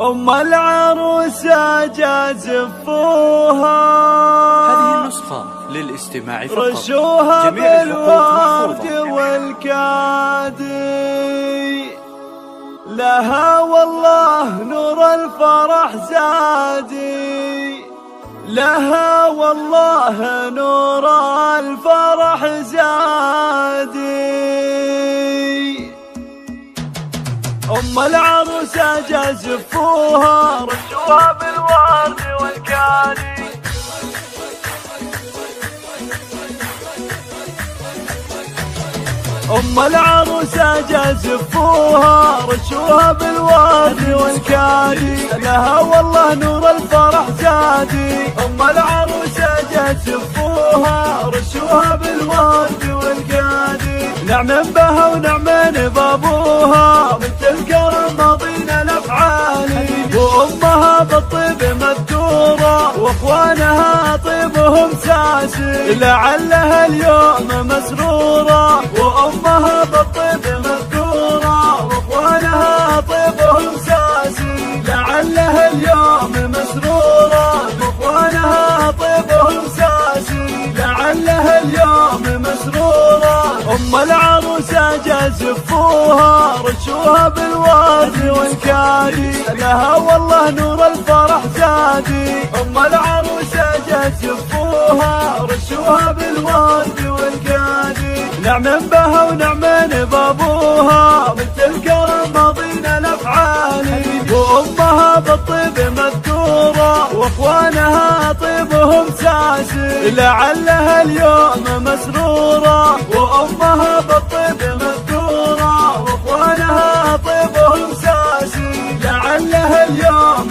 أم العروسة جازفوها، هذه النسخة للاستماع فقط. رشوها جميع الحقوق بالورد محفوظة. والكادي، لها والله نور الفرح زادي، لها والله نور الفرح زادي. أم العروسة جازفوها، رشوها بالورد والكادي، أم العروسة جازفوها، رشوها بالورد والكادي، لها والله نور الفرح زادي. أم العروسة جازفوها، رشوها بالورد والكادي، نعم بها ونعم بابوها، بنت الكرم ماضينا الأفعالي، وأمها بالطيب مذكورة، وأخوانها طيبهم ساسي، لعلها اليوم مسرورة، وأمها بالطيب مذكورة، وأخوانها طيبهم ساسي، لعلها اليوم مسرورة، وأخوانها طيبهم ساسي، لعلها اليوم مسرورة. أم العروسة جازفوها، رشوها بالورد والكادي، لها والله نور الفرح زادي. أم العروسة جازفوها، رشوها بالورد والكادي، نعم بها ونعم بابوها، بنت الكرم ماضينا الأفعالي، وأمها بالطيب مذكورة، وأخوانها طيبهم ساسي، لعلها اليوم مسرورة، وأمها بالطيب مذكورة، وأخوانها طيبهم ساسي، لعلها اليوم